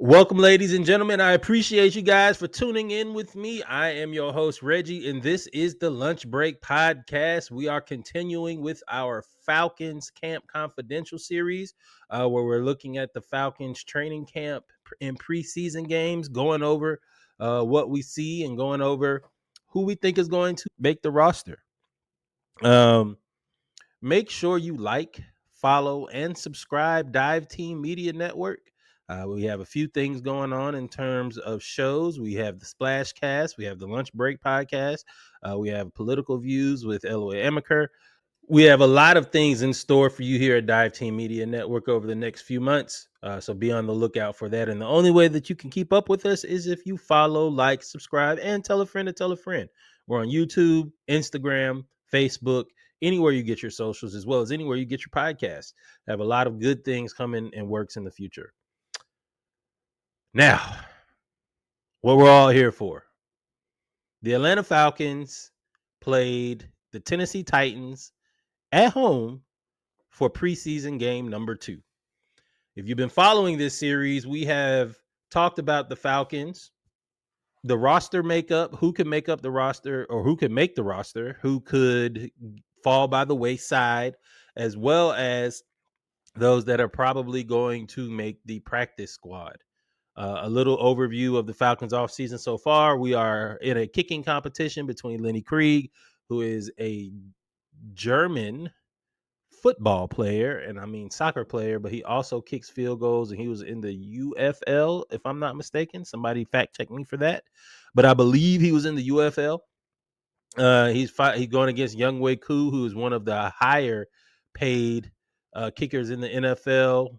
Welcome, ladies and gentlemen. I appreciate you guys for tuning in with me. I am your host, Reggie, and this is the Lunch Break Podcast. We are continuing with our Falcons Camp Confidential series, where we're looking at the Falcons training camp and preseason games, going over what we see and going over who we think is going to make the roster. Make sure you like, follow, and subscribe Dive Team Media Network. We have a few things going on in terms of shows. We have the Splash Cast. We have the Lunch Break Podcast. We have Political Views with Eloy Emiker. We have a lot of things in store for you here at Dive Team Media Network over the next few months. So be on the lookout for that. And the only way that you can keep up with us is if you follow, like, subscribe, and tell a friend to tell a friend. We're on YouTube, Instagram, Facebook, anywhere you get your socials, as well as anywhere you get your podcasts. I have a lot of good things coming and works in the future. Now, what we're all here for. The Atlanta Falcons played the Tennessee Titans at home for preseason game number 2. If you've been following this series, we have talked about the Falcons, the roster makeup, who can make up the roster or who can make the roster, who could fall by the wayside, as well as those that are probably going to make the practice squad. A little overview of the Falcons offseason so far. We are in a kicking competition between Lenny Krieg, who is a German football player, and I mean soccer player, but he also kicks field goals, and he was in the UFL, if I'm not mistaken. Somebody fact check me for that, but I believe he was in the UFL. He's going against Younghoe Koo, who is one of the higher paid kickers in the NFL.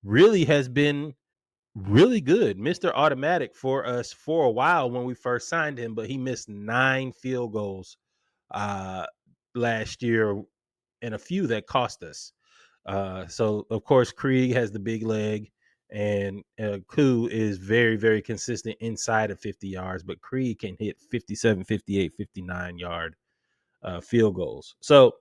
Really has been really good, Mr. Automatic for us for a while when we first signed him, but he missed 9 field goals last year, and a few that cost us. So of course Krieg has the big leg, and Koo is very, very consistent inside of 50 yards, but Krieg can hit 57, 58, 59 yard field goals. So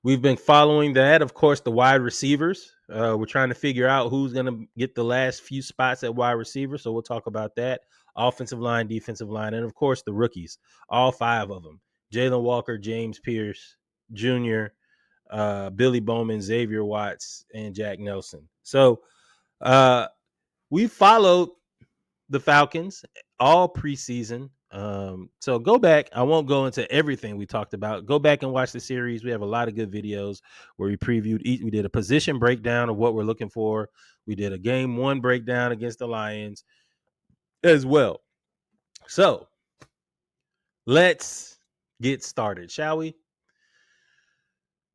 we've been following that. Of course, the wide receivers. We're trying to figure out who's going to get the last few spots at wide receiver. So we'll talk about that. Offensive line, defensive line, and of course the rookies, all 5 of them: Jalen Walker, James Pierce Jr., Billy Bowman, Xavier Watts, and Jack Nelson. So we followed the Falcons all preseason. So go back. I won't go into everything we talked about. Go back and watch the series. We have a lot of good videos where we previewed each. We did a position breakdown of what we're looking for. We did a game 1 breakdown against the Lions as well. So let's get started, shall we?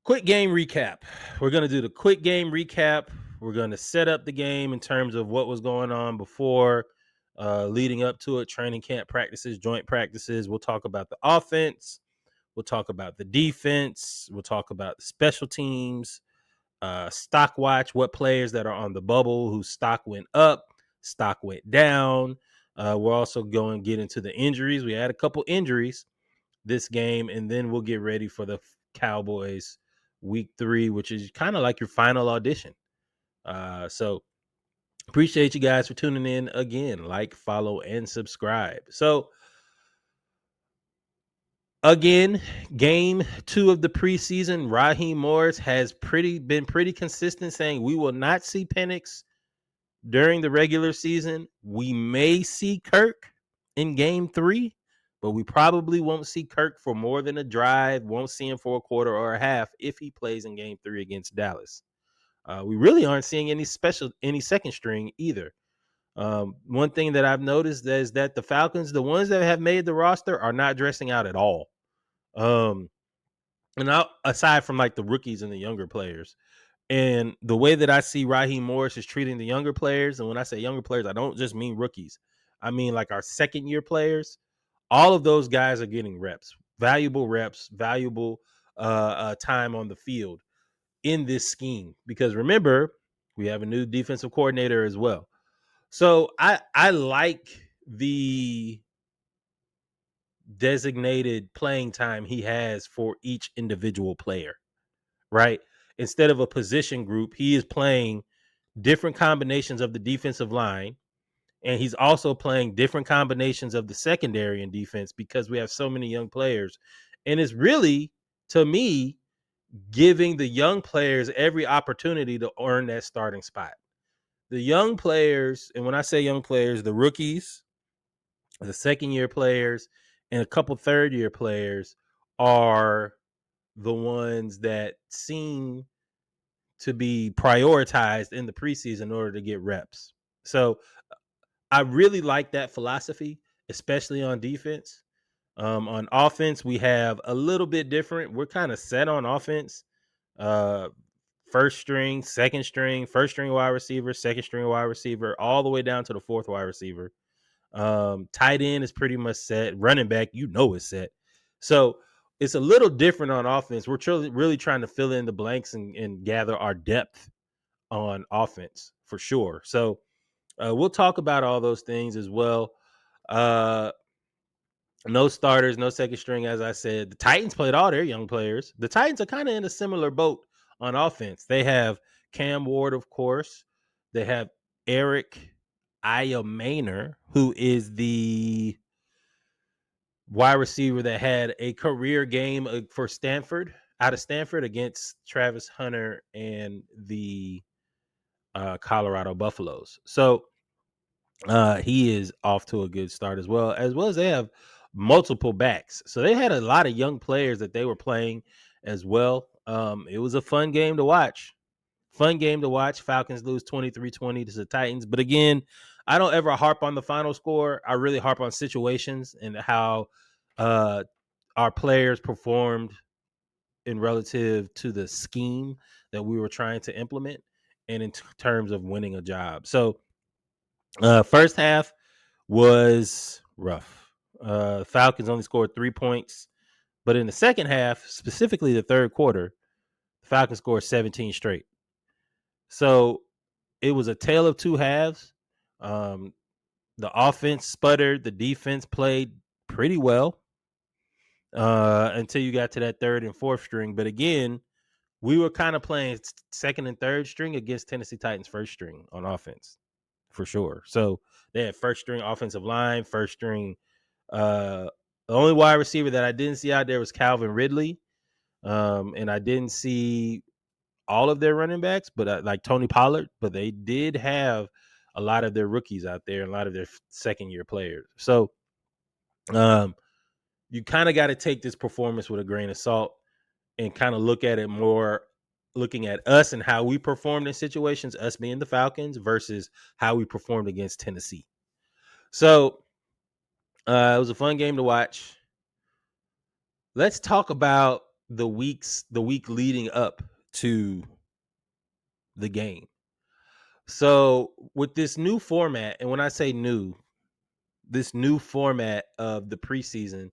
Quick game recap. We're going to do the quick game recap. We're going to set up the game in terms of what was going on before, leading up to it, training camp practices, joint practices. We'll talk about the offense. We'll talk about the defense. We'll talk about the special teams, stock watch, what players that are on the bubble, whose stock went up, stock went down. We're also going to get into the injuries. We had a couple injuries this game, and then we'll get ready for the Cowboys week 3, which is kind of like your final audition. So appreciate you guys for tuning in again. Like, follow, and subscribe. So again, game 2 of the preseason, Raheem Morris has been pretty consistent, saying we will not see Penix during the regular season. We may see Kirk in game 3, but we probably won't see Kirk for more than a drive. Won't see him for a quarter or a half if he plays in game 3 against Dallas. We really aren't seeing any second string either. One thing that I've noticed is that the Falcons, the ones that have made the roster, are not dressing out at all. And aside from like the rookies and the younger players, and the way that I see Raheem Morris is treating the younger players, and when I say younger players, I don't just mean rookies. I mean like our second year players. All of those guys are getting valuable time on the field in this scheme. Because remember, we have a new defensive coordinator as well. So I like the designated playing time he has for each individual player, right? Instead of a position group, he is playing different combinations of the defensive line, and he's also playing different combinations of the secondary and defense because we have so many young players. And it's really, to me, giving the young players every opportunity to earn that starting spot. The young players, and when I say young players, the rookies, the second-year players, and a couple third-year players are the ones that seem to be prioritized in the preseason in order to get reps. So I really like that philosophy, especially on defense. On offense, we have a little bit different. We're kind of set on offense. Uh, first string, second string, first string wide receiver, second string wide receiver, all the way down to the fourth wide receiver. Tight end is pretty much set. Running back, is set. So it's a little different on offense. We're really trying to fill in the blanks and gather our depth on offense for sure. So we'll talk about all those things as well. No starters, no second string, as I said. The Titans played all their young players. The Titans are kind of in a similar boat on offense. They have Cam Ward, of course. They have Eric Ayamainer, who is the wide receiver that had a career game for Stanford, out of Stanford, against Travis Hunter and the Colorado Buffaloes. So he is off to a good start as they have multiple backs. So they had a lot of young players that they were playing as well. It was a fun game to watch. Falcons lose 23-20 to the Titans. But again, I don't ever harp on the final score. I really harp on situations and how uh, our players performed in relative to the scheme that we were trying to implement and in terms of winning a job. So first half was rough. Falcons only scored 3 points, but in the second half, specifically the third quarter, the Falcons scored 17 straight. So it was a tale of two halves. Um, the offense sputtered, the defense played pretty well until you got to that third and fourth string. But again, we were kind of playing second and third string against Tennessee Titans first string on offense for sure. So they had first string offensive line, first string. The only wide receiver that I didn't see out there was Calvin Ridley. And I didn't see all of their running backs, but like Tony Pollard, but they did have a lot of their rookies out there and a lot of their second year players. So you kind of got to take this performance with a grain of salt and kind of look at it more looking at us and how we performed in situations, us being the Falcons versus how we performed against Tennessee. So it was a fun game to watch. Let's talk about the week leading up to the game. So with this new format, and when I say new, this new format of the preseason,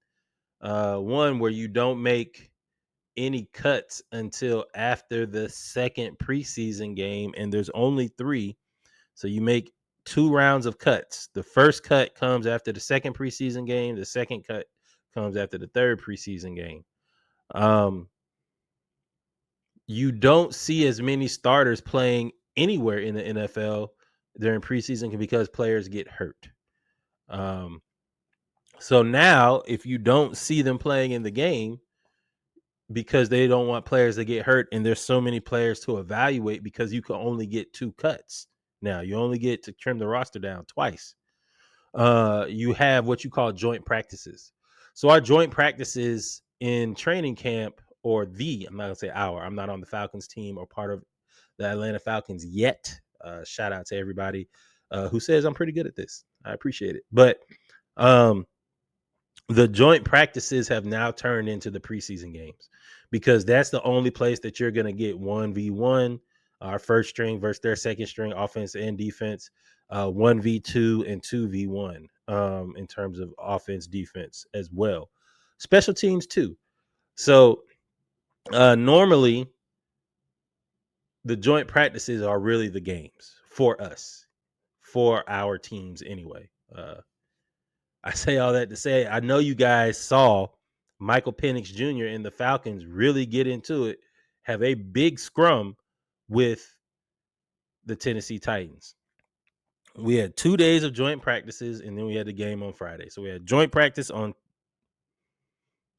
one where you don't make any cuts until after the second preseason game, and there's only 3. So you make 2 rounds of cuts. The first cut comes after the second preseason game. The second cut comes after the third preseason game. You don't see as many starters playing anywhere in the NFL during preseason because players get hurt. So now, if you don't see them playing in the game because they don't want players to get hurt, and there's so many players to evaluate because you can only get 2 cuts. Now, you only get to trim the roster down twice. You have what you call joint practices. So our joint practices in training camp, I'm not gonna say I'm not on the Falcons team or part of the Atlanta Falcons yet. Shout out to everybody who says I'm pretty good at this. I appreciate it. But the joint practices have now turned into the preseason games because that's the only place that you're going to get 1v1, our first string versus their second string offense and defense, 1v2 and 2v1 in terms of offense defense as well. Special teams too. So normally the joint practices are really the games for us, for our teams anyway. I say all that to say I know you guys saw Michael Penix Jr. and the Falcons really get into it, have a big scrum with the Tennessee Titans. We had 2 days of joint practices, and then we had the game on Friday. So we had joint practice on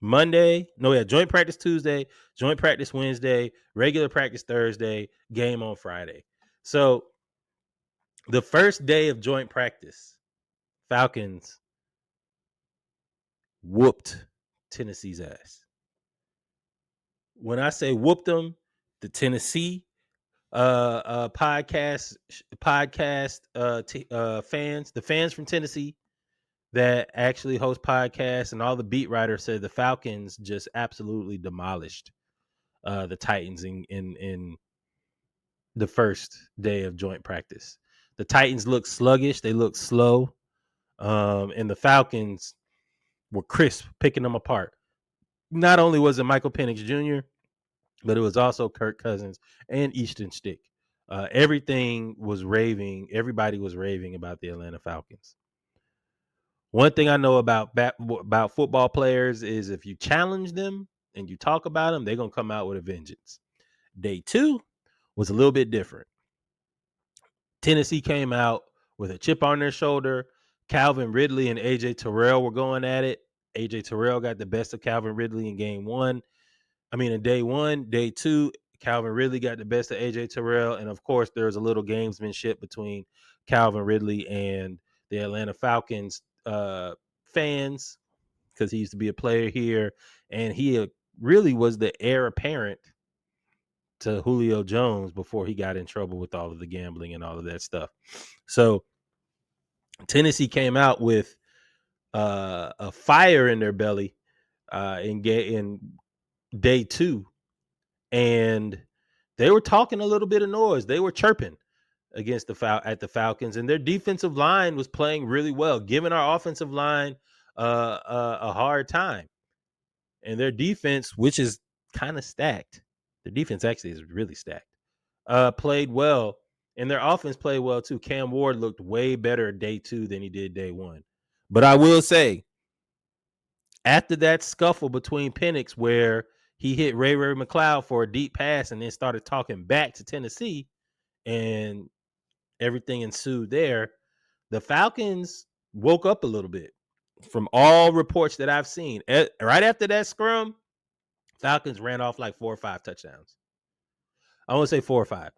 Monday. No, we had joint practice Tuesday, joint practice Wednesday, regular practice Thursday, game on Friday. So the first day of joint practice, Falcons whooped Tennessee's ass. When I say whooped them, the Tennessee podcast fans, the fans from Tennessee that actually host podcasts, and all the beat writers said the Falcons just absolutely demolished the Titans in the first day of joint practice. The Titans looked sluggish, they looked slow, and the Falcons were crisp, picking them apart. Not only was it Michael Penix Jr., but it was also Kirk Cousins and Easton Stick. Everything was raving. Everybody was raving about the Atlanta Falcons. One thing I know about football players is if you challenge them and you talk about them, they're going to come out with a vengeance. Day 2 was a little bit different. Tennessee came out with a chip on their shoulder. Calvin Ridley and A.J. Terrell were going at it. A.J. Terrell got the best of Calvin Ridley in day 1. Day 2, Calvin Ridley got the best of A.J. Terrell. And, of course, there was a little gamesmanship between Calvin Ridley and the Atlanta Falcons fans, because he used to be a player here. And he really was the heir apparent to Julio Jones before he got in trouble with all of the gambling and all of that stuff. So Tennessee came out with a fire in their belly in day 2, and they were talking a little bit of noise. They were chirping against the Falcons, and their defensive line was playing really well, giving our offensive line a hard time. And their defense, which is kind of stacked, their defense actually is really stacked, played well, and their offense played well too. Cam Ward looked way better day 2 than he did day 1. But I will say, after that scuffle between Penix, where he hit Ray McCloud for a deep pass and then started talking back to Tennessee, and everything ensued there, the Falcons woke up a little bit. From all reports that I've seen, right after that scrum, Falcons ran off like 4 or 5 touchdowns. I want to say 4 or 5.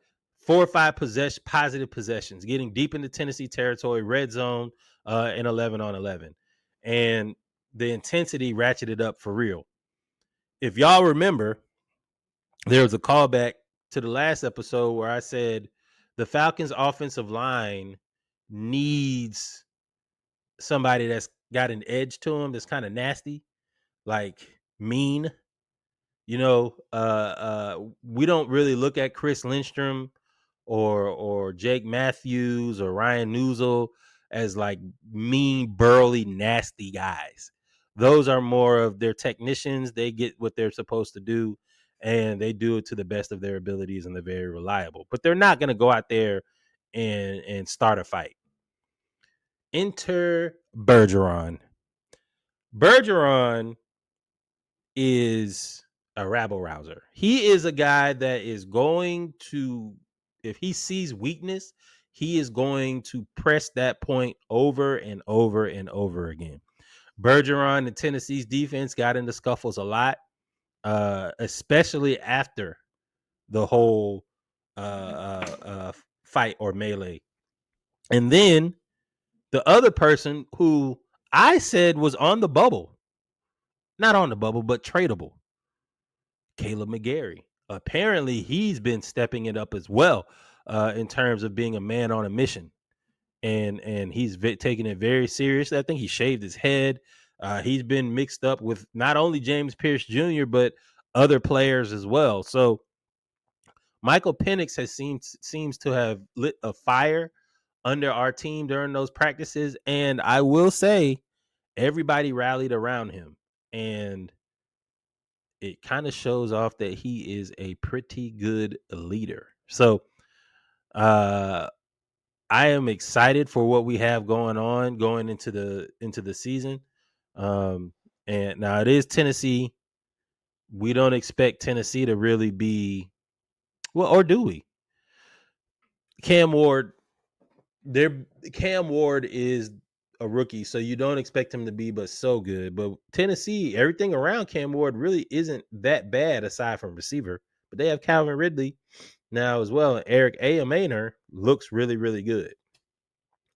4 or 5 positive possessions, getting deep into Tennessee territory, red zone, in 11-on-11. And the intensity ratcheted up for real. If y'all remember, there was a callback to the last episode where I said the Falcons' offensive line needs somebody that's got an edge to him, that's kind of nasty, like mean. We don't really look at Chris Lindstrom or Jake Matthews or Ryan Newsel as like mean, burly, nasty guys. Those are more of their technicians. They get what they're supposed to do, and they do it to the best of their abilities, and they're very reliable. But they're not going to go out there and start a fight. Enter Bergeron. Bergeron is a rabble rouser. He is a guy that is going to, if he sees weakness, he is going to press that point over and over and over again. Bergeron and Tennessee's defense got into scuffles a lot, especially after the whole fight or melee. And then the other person who I said was on the bubble, not on the bubble, but tradable, Caleb McGarry. Apparently, he's been stepping it up as well in terms of being a man on a mission, and he's taking it very seriously. I think he shaved his head. He's been mixed up with not only James Pearce Jr. but other players as well. So Michael Penix seems to have lit a fire under our team during those practices, and I will say everybody rallied around him, and it kind of shows off that he is a pretty good leader. So I am excited for what we have going on going into the season. And now it is Tennessee. We don't expect Tennessee to really be, well, or do we? Cam Ward, Cam Ward is a rookie, so you don't expect him to be but so good. But Tennessee, everything around Cam Ward really isn't that bad aside from receiver. But they have Calvin Ridley now as well. And Eric Ayamainer looks really, really good.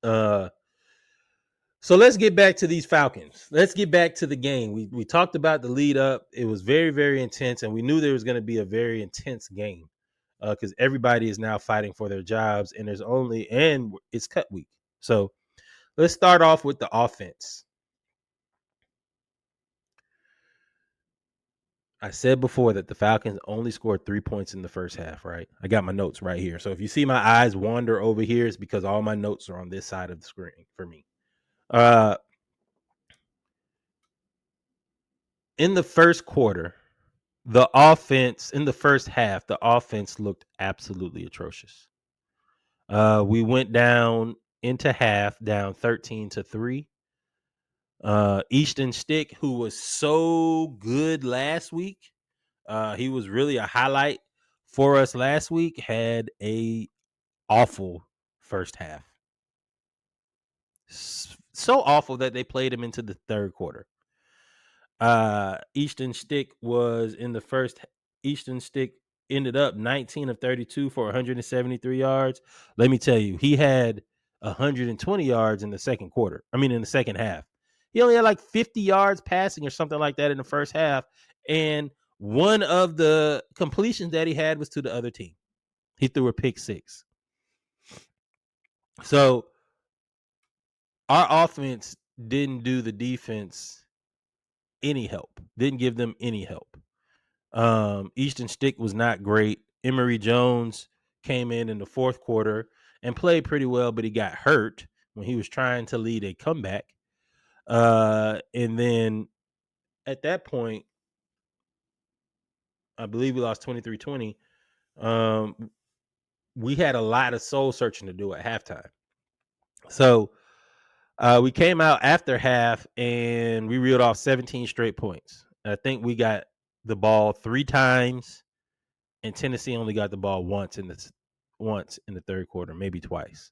So let's get back to these Falcons. Let's get back to the game. We talked about the lead up. It was very, very intense, and we knew there was going to be a very intense game because everybody is now fighting for their jobs, and it's cut week. So let's start off with the offense. I said before that the Falcons only scored 3 points in the first half, right? I got my notes right here. So if you see my eyes wander over here, it's because all my notes are on this side of the screen for me. In the first quarter, the offense in the first half, the offense looked absolutely atrocious. We went down into half, down 13-3. Easton Stick, who was so good last week, he was really a highlight for us last week, had a awful first half. So awful that they played him into the third quarter. Easton Stick was in the first. Easton Stick ended up 19 of 32 for 173 yards. Let me tell you, he had 120 yards in the second quarter. I mean, in the second half. He only had like 50 yards passing or something like that in the first half. And one of the completions that he had was to the other team. He threw a pick six. So our offense didn't do the defense any help, didn't give them any help. Easton Stick was not great. Emory Jones came in the fourth quarter and played pretty well, but he got hurt when he was trying to lead a comeback. And then at that point, I believe we lost 23-20. We had a lot of soul searching to do at halftime. So we came out after half and we reeled off 17 straight points. I think we got the ball 3 times, and Tennessee only got the ball once in the third quarter, maybe twice.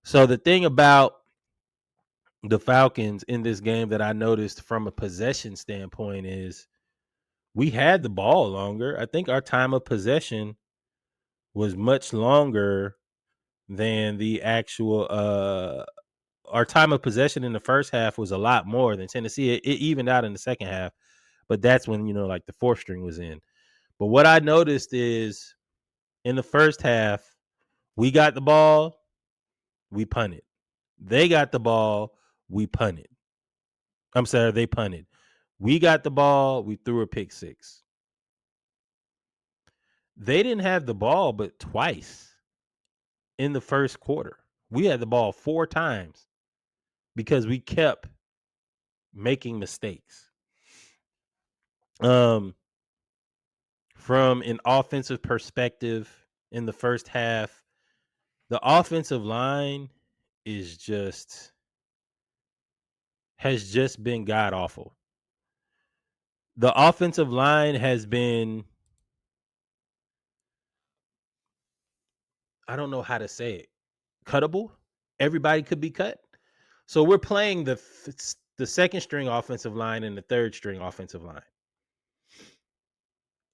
So the thing about the Falcons in this game that I noticed from a possession standpoint is we had the ball longer. I think our time of possession was much longer than the actual our time of possession in the first half was a lot more than Tennessee. It evened out in the second half, but that's when, like the fourth string was in. But what I noticed is in the first half, we got the ball, we punted. They got the ball, we punted. I'm sorry, they punted. We got the ball, we threw a pick six. They didn't have the ball but twice in the first quarter. We had the ball 4 times because we kept making mistakes. From an offensive perspective in the first half, the offensive line has just been god awful. The offensive line has been, I don't know how to say it, cuttable. Everybody could be cut. So we're playing the second string offensive line and the third string offensive line.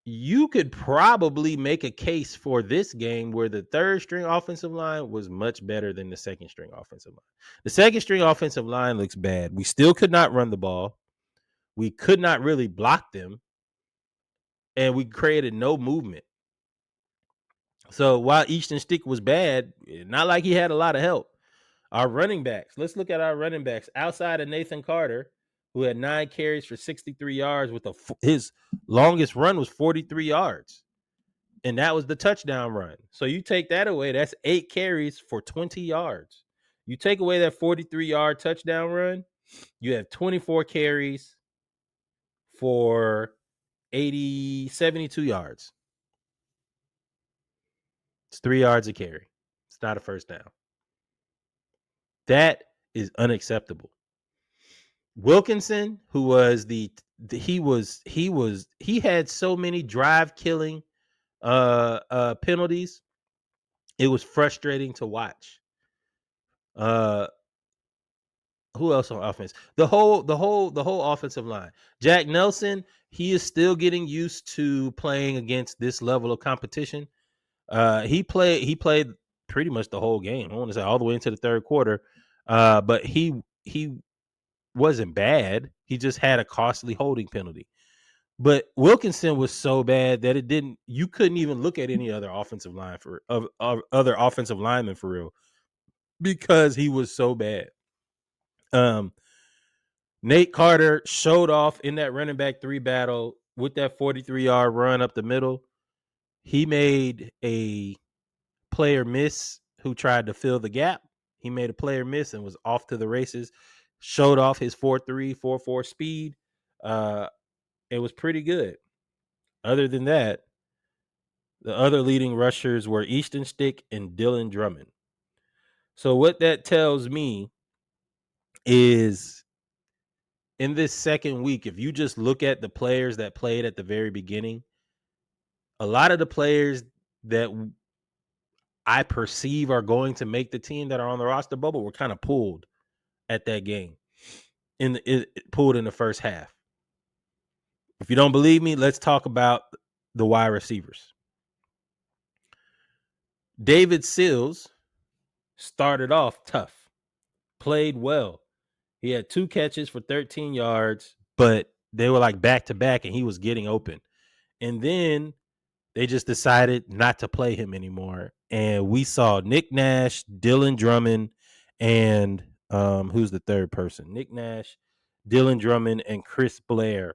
You could probably make a case for this game where the third string offensive line was much better than the second string offensive line. The second string offensive line looks bad. We still could not run the ball. We could not really block them. And we created no movement. So while Easton Stick was bad, not like he had a lot of help. Our running backs, let's look at our running backs outside of Nathan Carter, who had 9 carries for 63 yards with his longest run was 43 yards. And that was the touchdown run. So you take that away, that's 8 carries for 20 yards. You take away that 43-yard touchdown run, you have 24 carries for 72 yards. It's 3 yards a carry. It's not a first down. That is unacceptable. Wilkinson, who was he had so many drive killing penalties. It was frustrating to watch. Who else on offense? The whole offensive line. Jack Nelson, he is still getting used to playing against this level of competition. He played pretty much the whole game. I want to say all the way into the third quarter. But he wasn't bad. He just had a costly holding penalty. But Wilkinson was so bad that you couldn't even look at any other offensive line of other offensive linemen for real because he was so bad. Um, Nate Carter showed off in that running back 3 battle with that 43-yard run up the middle. He made a player miss who tried to fill the gap. He made a player miss and was off to the races. Showed off his 4.3, 4.4 speed. It was pretty good. Other than that, the other leading rushers were Easton Stick and Dylan Drummond. So what that tells me is in this second week, if you just look at the players that played at the very beginning, a lot of the players that I perceive are going to make the team that are on the roster bubble were kind of pulled at that game, pulled in the first half. If you don't believe me, let's talk about the wide receivers. David Sills started off tough, played well. He had 2 catches for 13 yards, but they were like back to back and he was getting open. And then they just decided not to play him anymore. And we saw Nick Nash, Dylan Drummond, and who's the third person? Nick Nash, Dylan Drummond, and Chris Blair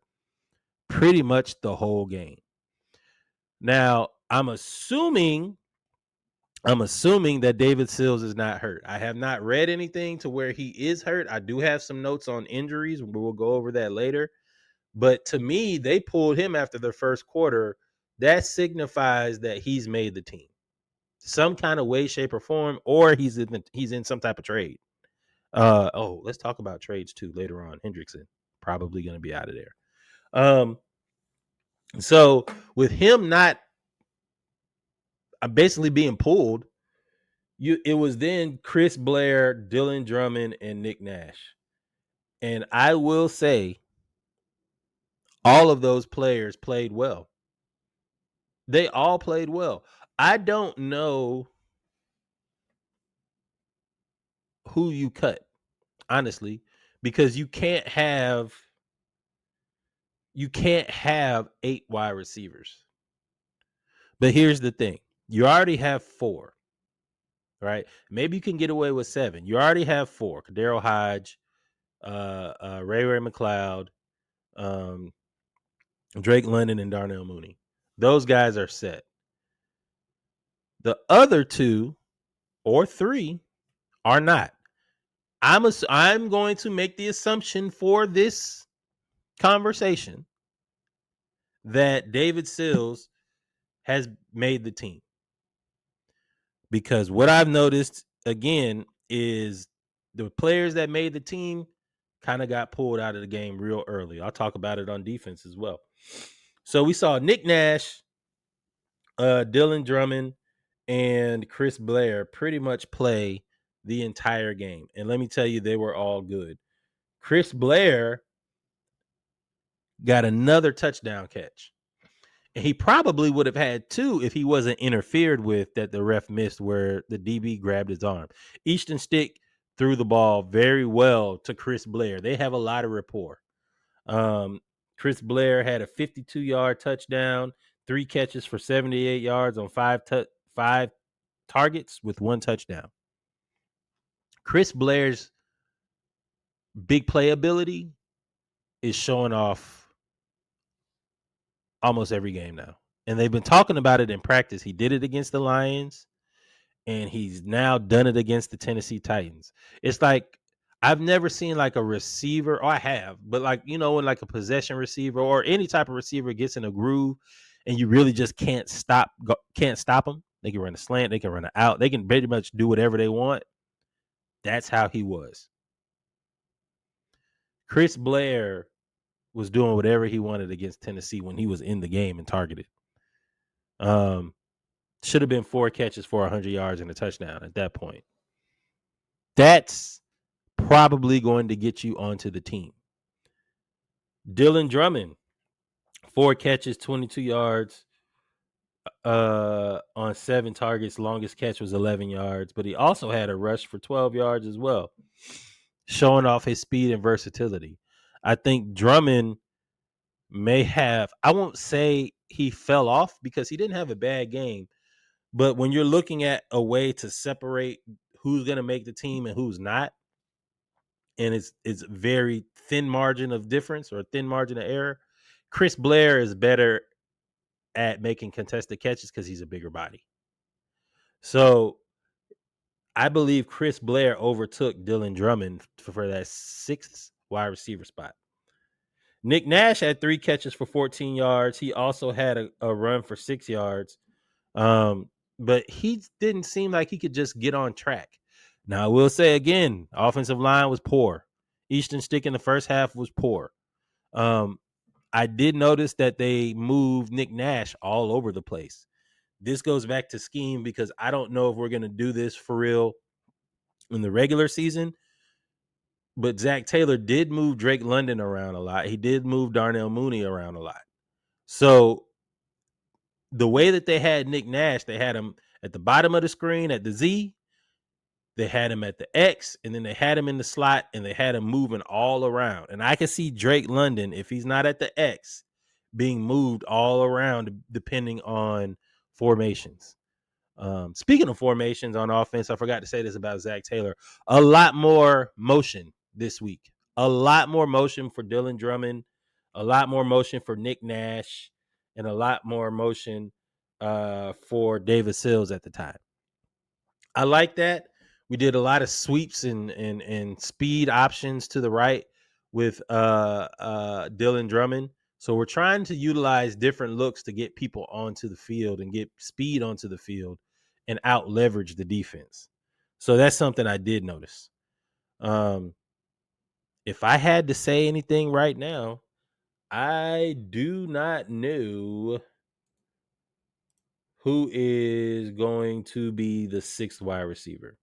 pretty much the whole game. Now, I'm assuming that David Sills is not hurt. I have not read anything to where he is hurt. I do have some notes on injuries, but we'll go over that later. But to me, they pulled him after the first quarter. That signifies that he's made the team, some kind of way, shape, or form, or he's in some type of trade. Let's talk about trades too later on. Hendrickson probably going to be out of there. So with him not basically being pulled, it was then Chris Blair, Dylan Drummond, and Nick Nash. And I will say all of those players played well. They all played well. I don't know who you cut, honestly, because you can't have 8 wide receivers. But here's the thing. You already have 4, right? Maybe you can get away with 7. You already have 4. Daryl Hodge, Ray McLeod, Drake London, and Darnell Mooney. Those guys are set. The other 2 or 3 are not. I'm going to make the assumption for this conversation that David Sills has made the team. Because what I've noticed, again, is the players that made the team kind of got pulled out of the game real early. I'll talk about it on defense as well. So we saw Nick Nash, Dylan Drummond, and Chris Blair pretty much play the entire game. And let me tell you, they were all good. Chris Blair got another touchdown catch. And he probably would have had 2 if he wasn't interfered with that the ref missed where the DB grabbed his arm. Easton Stick threw the ball very well to Chris Blair. They have a lot of rapport. Chris Blair had a 52-yard touchdown, 3 catches for 78 yards on 5 targets with 1 touchdown. Chris Blair's big playability is showing off almost every game now. And they've been talking about it in practice. He did it against the Lions, and he's now done it against the Tennessee Titans. It's like I've never seen like a receiver, or I have, but like, when like a possession receiver or any type of receiver gets in a groove and you really just can't stop them. They can run a slant, they can run an out, they can pretty much do whatever they want. That's how he was. Chris Blair was doing whatever he wanted against Tennessee when he was in the game and targeted. Should have been 4 catches for 100 yards and a touchdown at that point. That's probably going to get you onto the team. Dylan Drummond, 4 catches, 22 yards on 7 targets. Longest catch was 11 yards, but he also had a rush for 12 yards as well, showing off his speed and versatility. I think Drummond may have, I won't say he fell off because he didn't have a bad game, but when you're looking at a way to separate who's going to make the team and who's not, and it's very thin margin of difference or thin margin of error, Chris Blair is better at making contested catches because he's a bigger body. So I believe Chris Blair overtook Dylan Drummond for that 6th wide receiver spot. Nick Nash had 3 catches for 14 yards. He also had a run for 6 yards. But he didn't seem like he could just get on track. Now, I will say again, offensive line was poor. Easton Stick in the first half was poor. I did notice that they moved Nick Nash all over the place. This goes back to scheme because I don't know if we're going to do this for real in the regular season. But Zach Taylor did move Drake London around a lot. He did move Darnell Mooney around a lot. So the way that they had Nick Nash, they had him at the bottom of the screen at the Z, they had him at the X, and then they had him in the slot, and they had him moving all around. And I can see Drake London, if he's not at the X, being moved all around depending on formations. Speaking of formations on offense, I forgot to say this about Zach Taylor. A lot more motion this week. A lot more motion for Dylan Drummond. A lot more motion for Nick Nash. And a lot more motion for David Sills at the time. I like that. We did a lot of sweeps and speed options to the right with Dylan Drummond. So we're trying to utilize different looks to get people onto the field and get speed onto the field and out leverage the defense. So that's something I did notice. If I had to say anything right now, I do not know who is going to be the 6th wide receiver.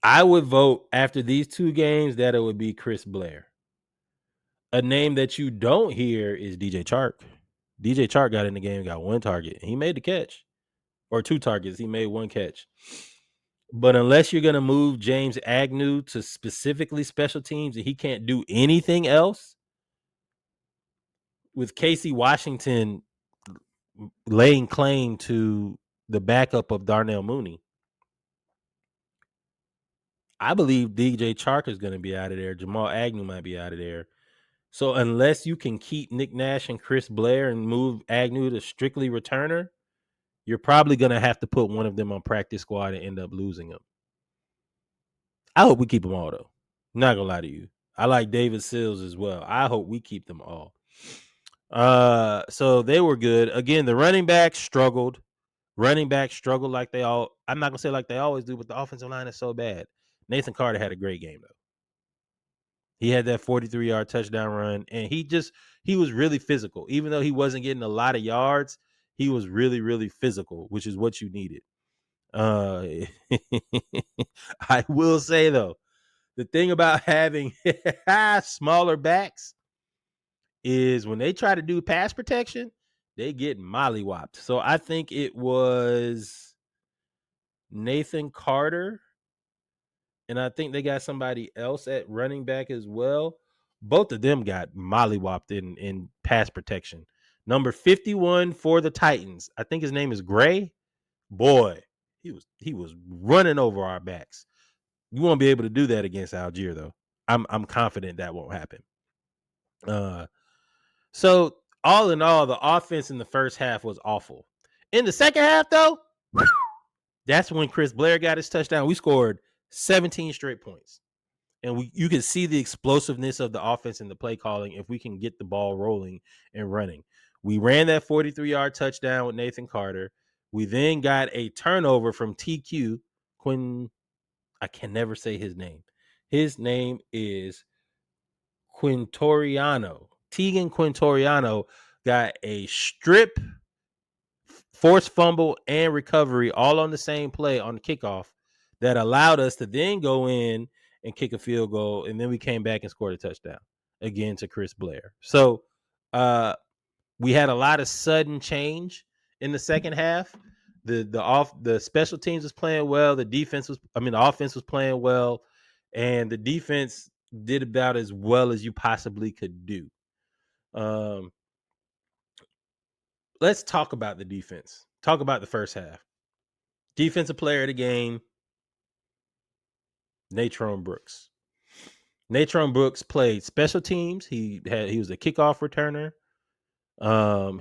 I would vote after these 2 games that it would be Chris Blair. A name that you don't hear is DJ Chark. DJ Chark got in the game, got 1 target. He made the catch. Or 2 targets. He made 1 catch. But unless you're going to move James Agnew to specifically special teams and he can't do anything else, with Casey Washington laying claim to the backup of Darnell Mooney, I believe DJ Chark is going to be out of there. Jamal Agnew might be out of there. So unless you can keep Nick Nash and Chris Blair and move Agnew to strictly returner, you're probably going to have to put one of them on practice squad and end up losing them. I hope we keep them all, though. I'm not going to lie to you. I like David Sills as well. I hope we keep them all. So they were good. Again, the running backs struggled. Running backs struggled like they all. I'm not going to say like they always do, but the offensive line is so bad. Nathan Carter had a great game, though. He had that 43-yard touchdown run, and he was really physical. Even though he wasn't getting a lot of yards, he was really, really physical, which is what you needed. I will say, though, the thing about having smaller backs is when they try to do pass protection, they get mollywopped. So I think it was Nathan Carter, and I think they got somebody else at running back as well. Both of them got mollywopped in pass protection. Number 51 for the Titans, I think his name is Gray. Boy, he was running over our backs. You won't be able to do that against Algier, though. I'm confident that won't happen. So all in all, the offense in the first half was awful. In the second half, though, that's when Chris Blair got his touchdown. We scored 17 straight points. And you can see the explosiveness of the offense and the play calling if we can get the ball rolling and running. We ran that 43-yard touchdown with Nathan Carter. We then got a turnover from TQ, Quinn. I can never say his name. His name is Quitoriano. Tegan Quitoriano got a strip forced fumble and recovery all on the same play on the kickoff that allowed us to then go in and kick a field goal, and then we came back and scored a touchdown again to Chris Blair. So we had a lot of sudden change in the second half. The special teams was playing well. The offense was playing well, and the defense did about as well as you possibly could do. Let's talk about the defense. Talk about the first half. Defensive player of the game, Natrone Brooks. Natrone Brooks played special teams. He was a kickoff returner.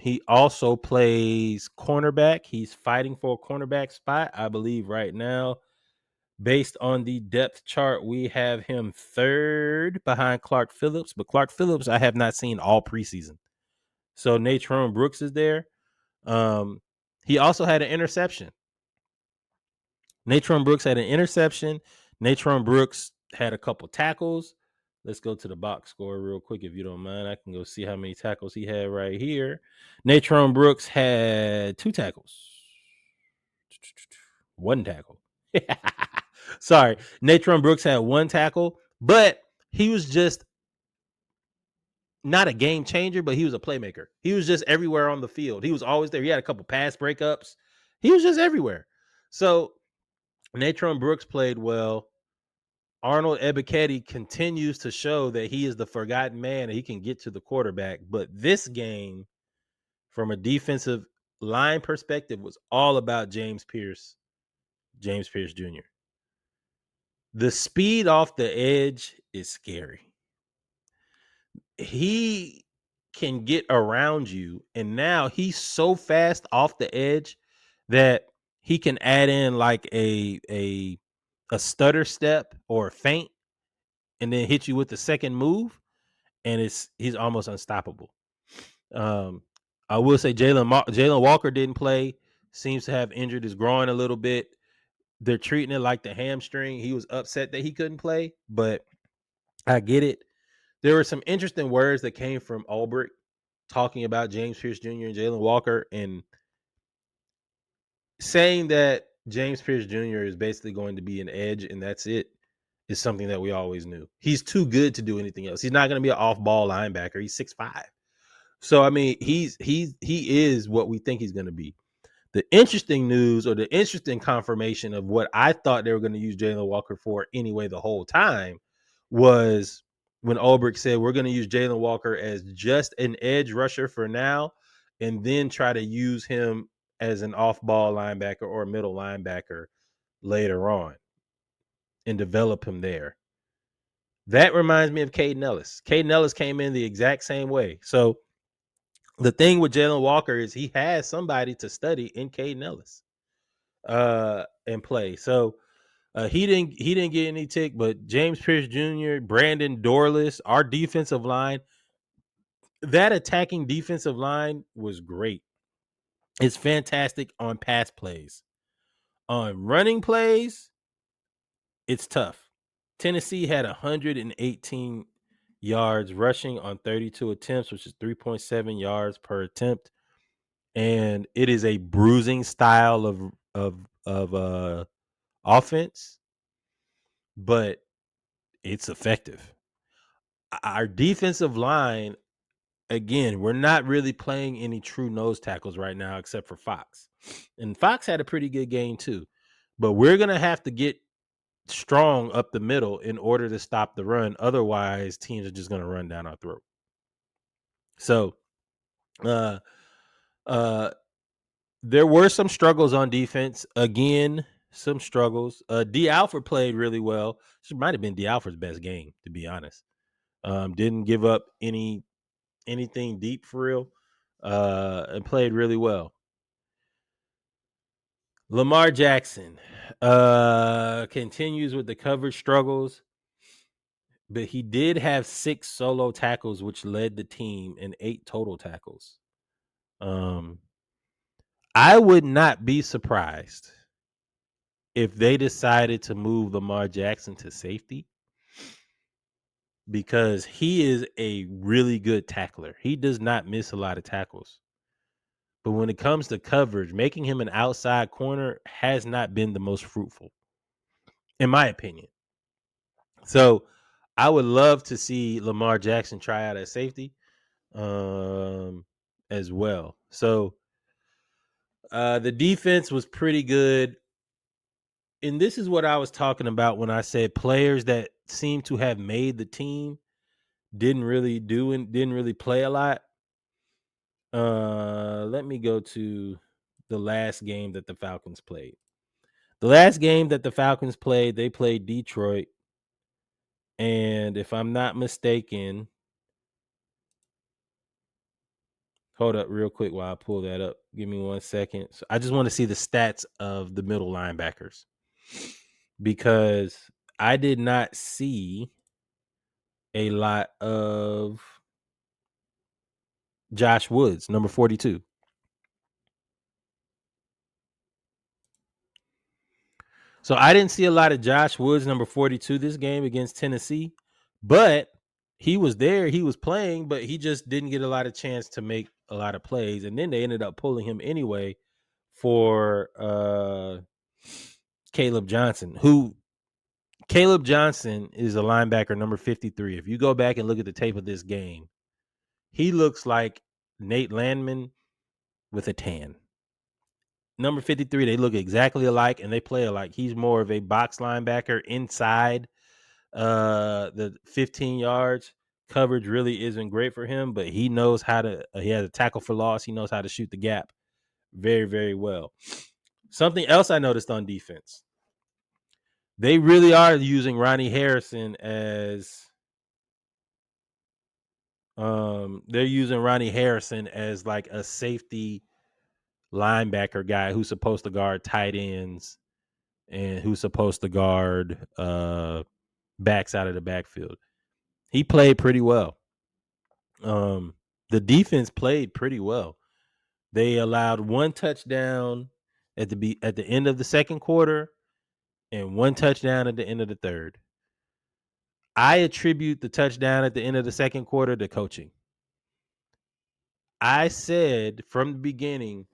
He also plays cornerback. He's fighting for a cornerback spot, I believe, right now. Based on the depth chart, we have him third behind Clark Phillips, but Clark Phillips I have not seen all preseason. So Natrone Brooks is there. He also had an interception. Natrone Brooks had an interception. Natrone Brooks had a couple tackles. Let's go to the box score real quick if you don't mind. I can go see how many tackles he had right here. Natrone Brooks had 2 tackles. 1 tackle. Sorry. Natrone Brooks had 1 tackle, but he was just not a game changer, but he was a playmaker. He was just everywhere on the field. He was always there. He had a couple pass breakups. He was just everywhere. So Natrone Brooks played well. Arnold Ebiketie continues to show that he is the forgotten man and he can get to the quarterback. But this game, from a defensive line perspective, was all about James Pearce Jr. The speed off the edge is scary. He can get around you, and now he's so fast off the edge that he can add in like a stutter step or a feint and then hit you with the second move, and he's almost unstoppable. I will say Jalen Walker didn't play. Seems to have injured his groin a little bit. They're treating it like the hamstring. He was upset that he couldn't play, but I get it. There were some interesting words that came from Ulbrich talking about James Pearce Jr. and Jalen Walker, and saying that James Pearce Jr. is basically going to be an edge and that's it is something that we always knew. He's too good to do anything else. He's not going to be an off-ball linebacker. He's 6'5". So I mean, he is what we think he's going to be. The interesting news, or the interesting confirmation of what I thought they were going to use Jalen Walker for anyway the whole time, was when Ulbrich said we're going to use Jalen Walker as just an edge rusher for now, and then try to use him as an off-ball linebacker or a middle linebacker later on and develop him there. That reminds me of Caden Ellis. Caden Ellis came in the exact same way. So the thing with Jalen Walker is he has somebody to study in Caden Ellis and play. So he didn't get any tick, but James Pearce Jr., Brandon Dorless, our defensive line, that attacking defensive line was great. It's fantastic on pass plays. On running plays, it's tough. Tennessee had 118 yards rushing on 32 attempts, which is 3.7 yards per attempt. And it is a bruising style of offense, but it's effective. Our defensive line, again, we're not really playing any true nose tackles right now except for Fox. And Fox had a pretty good game too. But we're going to have to get strong up the middle in order to stop the run. Otherwise, teams are just going to run down our throat. So, there were some struggles on defense. Again, some struggles. D. Alford played really well. This might have been D. Alford's best game, to be honest. Didn't give up anything deep for real, and played really well. Lamar Jackson continues with the coverage struggles, but he did have 6 solo tackles, which led the team in 8 total tackles. I would not be surprised if they decided to move Lamar Jackson to safety, because he is a really good tackler. He does not miss a lot of tackles. But when it comes to coverage, making him an outside corner has not been the most fruitful, in my opinion. So I would love to see Lamar Jackson try out at safety as well. So the defense was pretty good. And this is what I was talking about when I said players that seem to have made the team didn't really do and didn't really play a lot. Let me go to the last game that the Falcons played. The last game that the Falcons played, they played Detroit. And if I'm not mistaken, hold up real quick while I pull that up. Give me 1 second. So I just want to see the stats of the middle linebackers because I did not see a lot of Josh Woods, number 42. So I didn't see a lot of Josh Woods, number 42, this game against Tennessee, but he was there, he was playing, but he just didn't get a lot of chance to make a lot of plays. And then they ended up pulling him anyway for Caleb Johnson, who Caleb Johnson is a linebacker, number 53. If you go back and look at the tape of this game, he looks like Nate Landman with a tan. Number 53, they look exactly alike and they play alike. He's more of a box linebacker inside the 15 yards. Coverage really isn't great for him, but he knows how to he has a tackle for loss. He knows how to shoot the gap very, very well. Something else I noticed on defense. They really are using Ronnie Harrison as they're using Ronnie Harrison as like a safety linebacker guy who's supposed to guard tight ends and who's supposed to guard backs out of the backfield. He played pretty well. The defense played pretty well. They allowed one touchdown at the end of the second quarter and one touchdown at the end of the third. I attribute the touchdown at the end of the second quarter to coaching. I said from the beginning,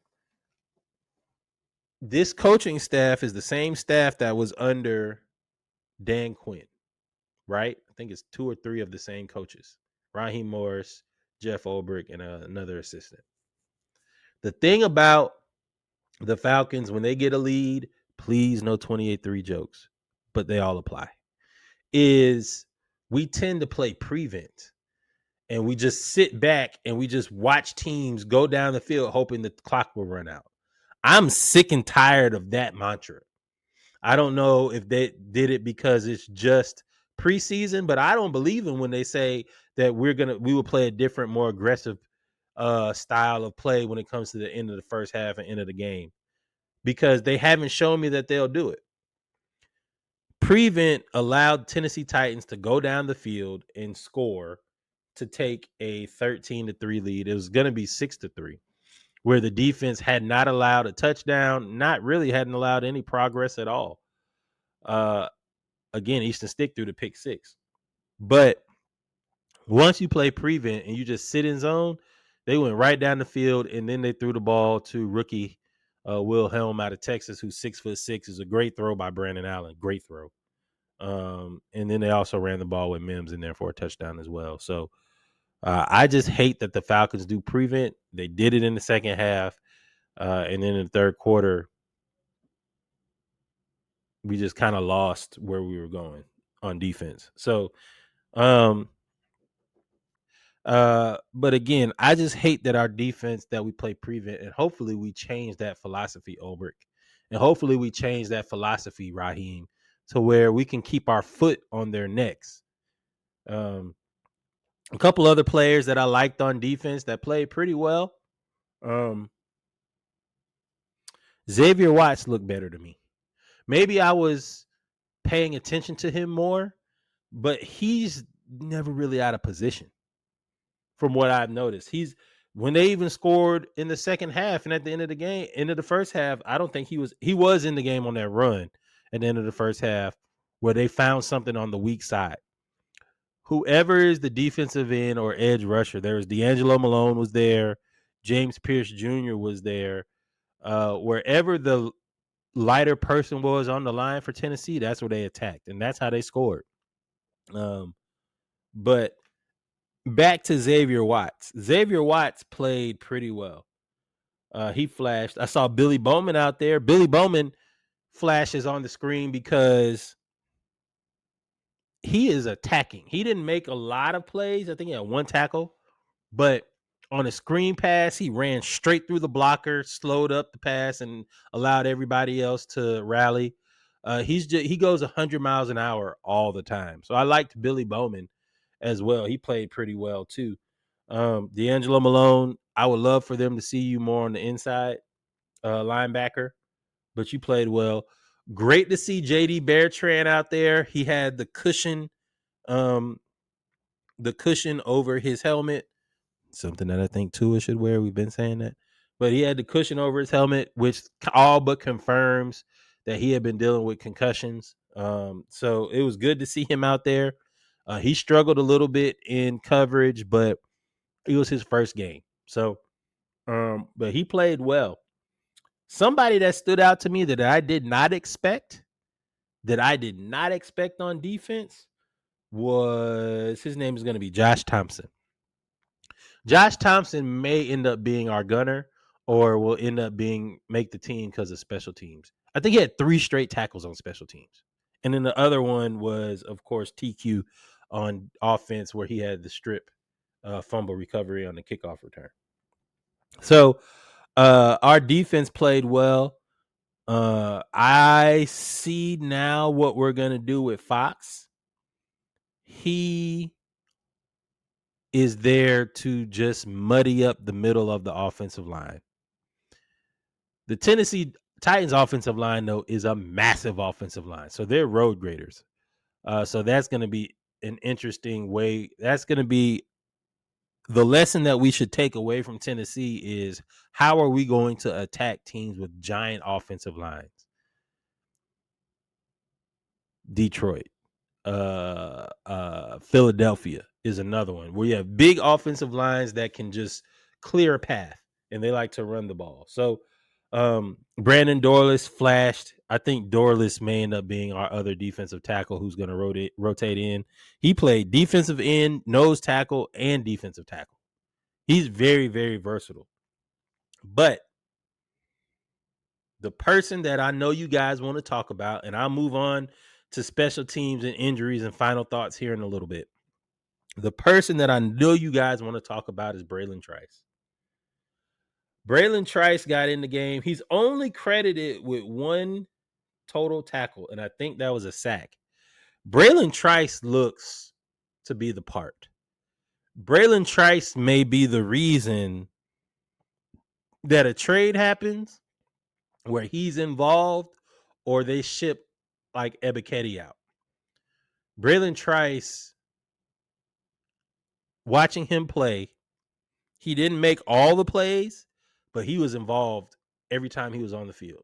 this coaching staff is the same staff that was under Dan Quinn, right? I think it's 2 or 3 of the same coaches. Raheem Morris, Jeff Ulbrich, and another assistant. The thing about the Falcons, when they get a lead, please no 28-3 jokes, but they all apply, is we tend to play prevent. And we just sit back and we just watch teams go down the field hoping that the clock will run out. I'm sick and tired of that mantra. I don't know if they did it because it's just preseason, but I don't believe in when they say that we will play a different, more aggressive style of play when it comes to the end of the first half and end of the game, because they haven't shown me that they'll do it. Prevent allowed Tennessee Titans to go down the field and score to take a 13-3 lead. It was going to be 6-3, where the defense had not allowed a touchdown, hadn't allowed any progress at all. Again, Easton Stick threw the pick 6. But once you play prevent and you just sit in zone, they went right down the field, and then they threw the ball to rookie Will Helm out of Texas, who's 6'6", is a great throw by Brandon Allen. Great throw. And then they also ran the ball with Mims in there for a touchdown as well. So I just hate that the Falcons do prevent. They did it in the second half. And then in the third quarter, we just kind of lost where we were going on defense. So, but again, I just hate that our defense, that we play prevent, and hopefully we change that philosophy, Ulbrich. And hopefully we change that philosophy, Raheem, to where we can keep our foot on their necks. A couple other players that I liked on defense that played pretty well. Xavier Watts looked better to me. Maybe I was paying attention to him more, but he's never really out of position from what I've noticed. When they even scored in the second half and at the end of the game, end of the first half, I don't think he was in the game on that run at the end of the first half where they found something on the weak side. Whoever is the defensive end or edge rusher, there was D'Angelo Malone was there. James Pearce Jr. was there. Wherever the lighter person was on the line for Tennessee, that's where they attacked, and that's how they scored. But back to Xavier Watts. Xavier Watts played pretty well. He flashed. I saw Billy Bowman out there. Billy Bowman flashes on the screen because he is attacking. He didn't make a lot of plays. I think he had one tackle, but on a screen pass, he ran straight through the blocker, slowed up the pass, and allowed everybody else to rally. He goes 100 miles an hour all the time. So I liked Billy Bowman as well. He played pretty well too. D'Angelo Malone, I would love for them to see you more on the inside linebacker, but you played well. Great to see JD Bertrand out there. He had the cushion over his helmet, something that I think Tua should wear. We've been saying that, but he had the cushion over his helmet, which all but confirms that he had been dealing with concussions. So it was good to see him out there. He struggled a little bit in coverage, but it was his first game. So, but he played well. Somebody that stood out to me that I did not expect on defense was, his name is going to be Josh Thompson. Josh Thompson may end up being our gunner or will end up make the team because of special teams. I think he had 3 straight tackles on special teams. And then the other one was, of course, TQ on offense, where he had the strip fumble recovery on the kickoff return. So our defense played well. I see now what we're going to do with Fox. He is there to just muddy up the middle of the offensive line. The Tennessee Titans offensive line, though, is a massive offensive line. So they're road graders. So that's going to be an interesting way. That's going to be the lesson that we should take away from Tennessee is, how are we going to attack teams with giant offensive lines? Detroit, Philadelphia is another one where you have big offensive lines that can just clear a path, and they like to run the ball. So Brandon Dorlus flashed. I think Dorlus may end up being our other defensive tackle who's going to rotate in. He played defensive end, nose tackle, and defensive tackle. He's very, very versatile. But the person that I know you guys want to talk about, and I'll move on to special teams and injuries and final thoughts here in a little bit. The person that I know you guys want to talk about is Braylon Trice. Braylon Trice got in the game. He's only credited with 1 total tackle, and I think that was a sack. Braylon Trice looks to be the part. Braylon Trice may be the reason that a trade happens where he's involved, or they ship like Ebiketie out. Braylon Trice, watching him play, he didn't make all the plays, but he was involved every time he was on the field.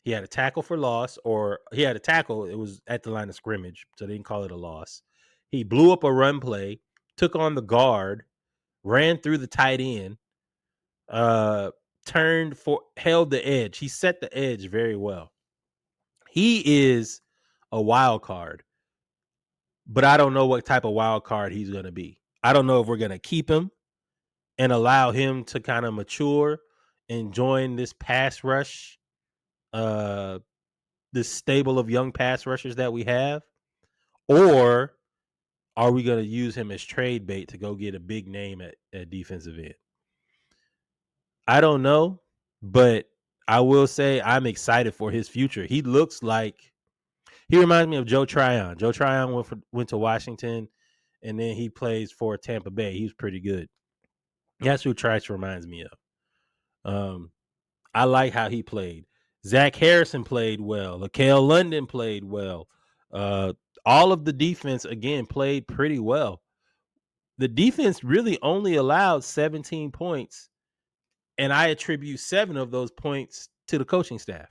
He had a tackle for loss, or he had a tackle. It was at the line of scrimmage, so they didn't call it a loss. He blew up a run play, took on the guard, ran through the tight end, held the edge. He set the edge very well. He is a wild card, but I don't know what type of wild card he's going to be. I don't know if we're going to keep him and allow him to kind of mature and join this pass rush, this stable of young pass rushers that we have, or are we going to use him as trade bait to go get a big name at defensive end? I don't know, but I will say I'm excited for his future. He reminds me of Joe Tryon. Joe Tryon went to Washington, and then he plays for Tampa Bay. He was pretty good. That's who Trice reminds me of. I like how he played. Zach Harrison played well. LaCale London played well. All of the defense, again, played pretty well. The defense really only allowed 17 points, and I attribute 7 of those points to the coaching staff.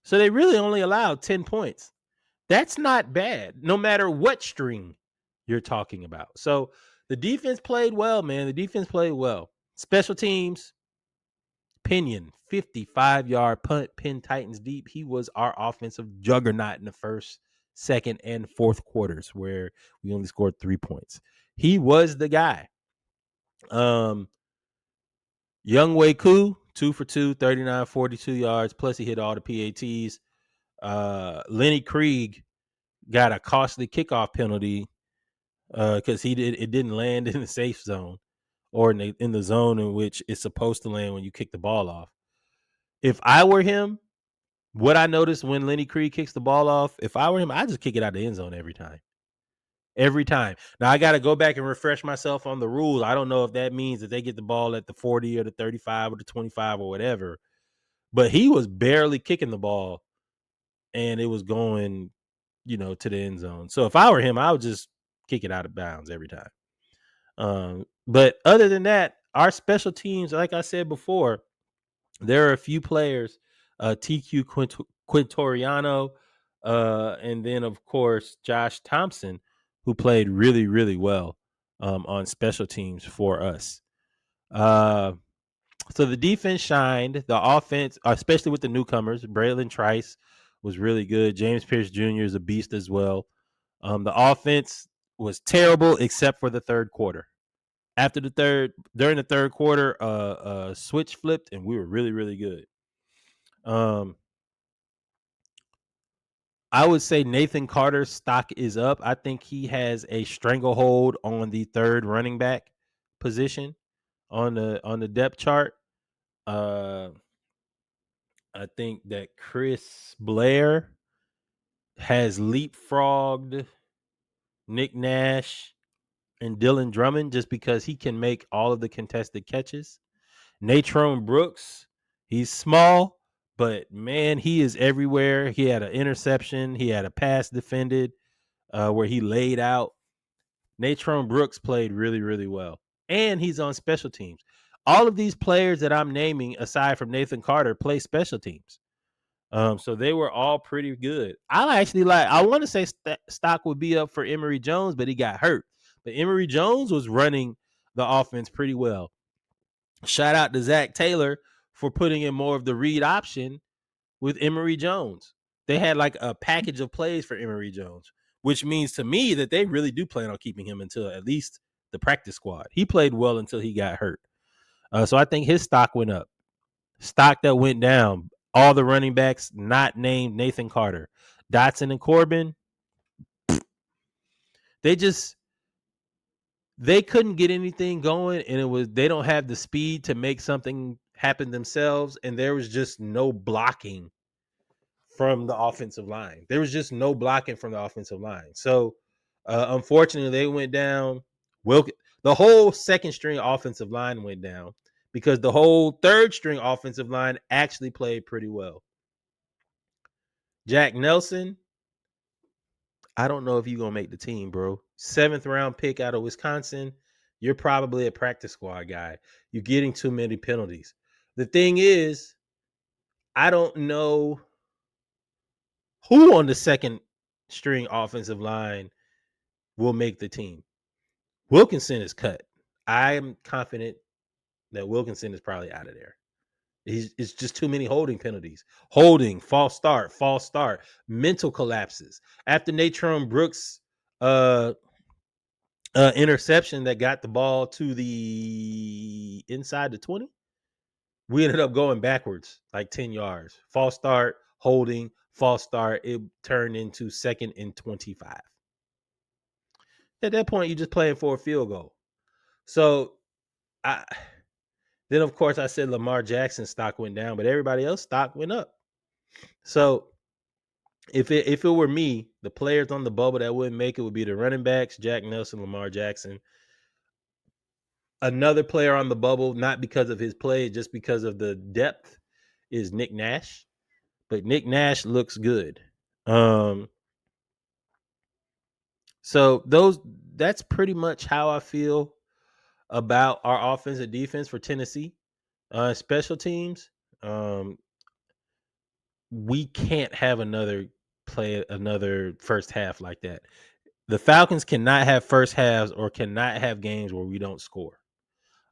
So they really only allowed 10 points. That's not bad, no matter what string you're talking about. So The defense played well, man. The defense played well. Special teams, Pinion, 55-yard punt, pin Titans deep. He was our offensive juggernaut in the first, second, and fourth quarters where we only scored 3 points. He was the guy. Young Wei Koo, 2 for 2, 39, 42 yards. Plus, he hit all the PATs. Lenny Krieg got a costly kickoff penalty because it didn't land in the safe zone or in the zone in which it's supposed to land when you kick the ball off. If I were him, what I noticed when Lenny Krieg kicks the ball off, if I were him, I just kick it out of the end zone every time. Every time. Now I got to go back and refresh myself on the rules. I don't know if that means that they get the ball at the 40 or the 35 or the 25 or whatever. But he was barely kicking the ball and it was going, to the end zone. So if I were him, I would just kick it out of bounds every time. But other than that, our special teams, like I said before, there are a few players, TQ Quitoriano, and then, of course, Josh Thompson, who played really, really well on special teams for us. So the defense shined. The offense, especially with the newcomers, Braylon Trice was really good. James Pearce Jr. is a beast as well. The offense was terrible except for the third quarter. During the third quarter, switch flipped and we were really, really good. I would say Nathan Carter's stock is up. I think he has a stranglehold on the third running back position on the depth chart. I think that Chris Blair has leapfrogged Nick Nash and Dylan Drummond just because he can make all of the contested catches. Natrone Brooks, he's small, but man, he is everywhere. He had an interception. He had a pass defended where he laid out. Natrone Brooks played really, really well. And he's on special teams. All of these players that I'm naming, aside from Nathan Carter, play special teams. So they were all pretty good. I want to say stock would be up for Emory Jones, but he got hurt. But Emory Jones was running the offense pretty well. Shout out to Zach Taylor for putting in more of the read option with Emory Jones. They had like a package of plays for Emory Jones, which means to me that they really do plan on keeping him until at least the practice squad. He played well until he got hurt. So I think his stock went up. Stock that went down, all the running backs not named Nathan Carter. Dotson and Corbin, they couldn't get anything going, and they don't have the speed to make something happen themselves, and there was just no blocking from the offensive line. There was just no blocking from the offensive line. So unfortunately, they went down. The whole second string offensive line went down because the whole third string offensive line actually played pretty well. Jack Nelson, I don't know if you're going to make the team, bro. 7th round pick out of Wisconsin. You're probably a practice squad guy. You're getting too many penalties. The thing is, I don't know who on the second string offensive line will make the team. Wilkinson is cut. I'm confident that Wilkinson is probably out of there. It's just too many holding penalties. Holding, false start, mental collapses. After Natrone Brooks interception that got the ball to the inside the 20, we ended up going backwards like 10 yards. False start, holding, false start. It turned into 2nd and 25. At that point, you're just playing for a field goal. So then, of course, I said Lamar Jackson's stock went down, but everybody else's stock went up. So if it were me, the players on the bubble that wouldn't make it would be the running backs, Jack Nelson, Lamar Jackson. Another player on the bubble, not because of his play, just because of the depth, is Nick Nash. But Nick Nash looks good. So that's pretty much how I feel about our offense and defense for Tennessee. Special teams, we can't have another first half like that. The Falcons cannot have first halves or cannot have games where we don't score.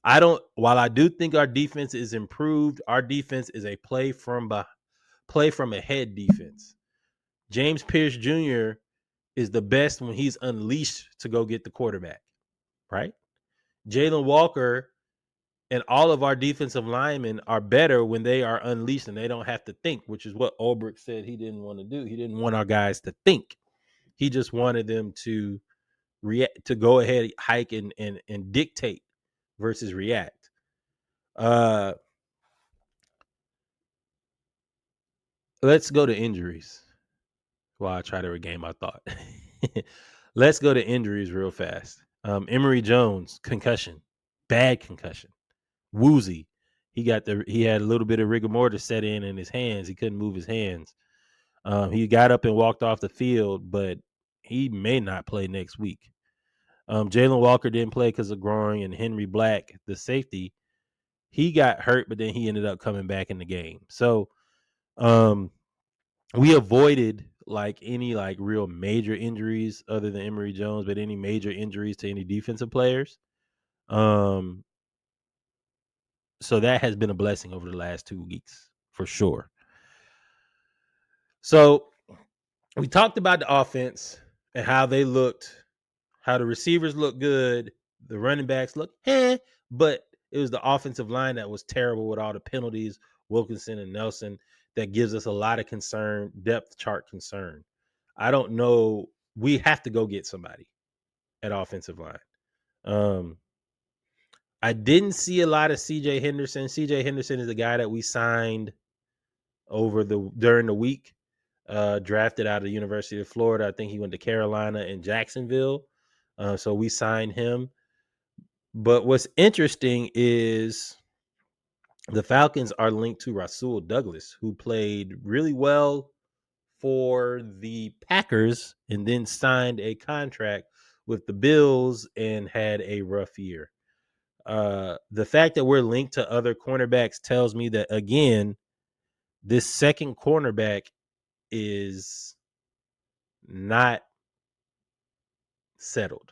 While I do think our defense is improved, our defense is a play from ahead defense. James Pearce Jr. is the best when he's unleashed to go get the quarterback, right? Jalen Walker and all of our defensive linemen are better when they are unleashed and they don't have to think, which is what Ulbrich said he didn't want to do. He didn't want our guys to think. He just wanted them to go ahead, hike and dictate versus react. Let's go to injuries while I try to regain my thought. Let's go to injuries real fast. Emory Jones, concussion, bad concussion, woozy. He had a little bit of rigor mortis set in his hands. He couldn't move his hands. He got up and walked off the field, but he may not play next week. Jalen Walker didn't play because of groin, and Henry Black, the safety, he got hurt, but then he ended up coming back in the game. So we avoided any real major injuries other than Emory Jones, but any major injuries to any defensive players. So that has been a blessing over the last 2 weeks for sure. So we talked about the offense and how they looked, how the receivers looked good, the running backs looked but it was the offensive line that was terrible with all the penalties, Wilkinson and Nelson, that gives us a lot of concern, depth chart concern. I don't know. We have to go get somebody at offensive line. I didn't see a lot of CJ Henderson. CJ Henderson is the guy that we signed during the week, drafted out of the University of Florida. I think he went to Carolina and Jacksonville. So we signed him. But what's interesting is the Falcons are linked to Rasul Douglas, who played really well for the Packers and then signed a contract with the Bills and had a rough year. The fact that we're linked to other cornerbacks tells me that, again, this second cornerback is not settled.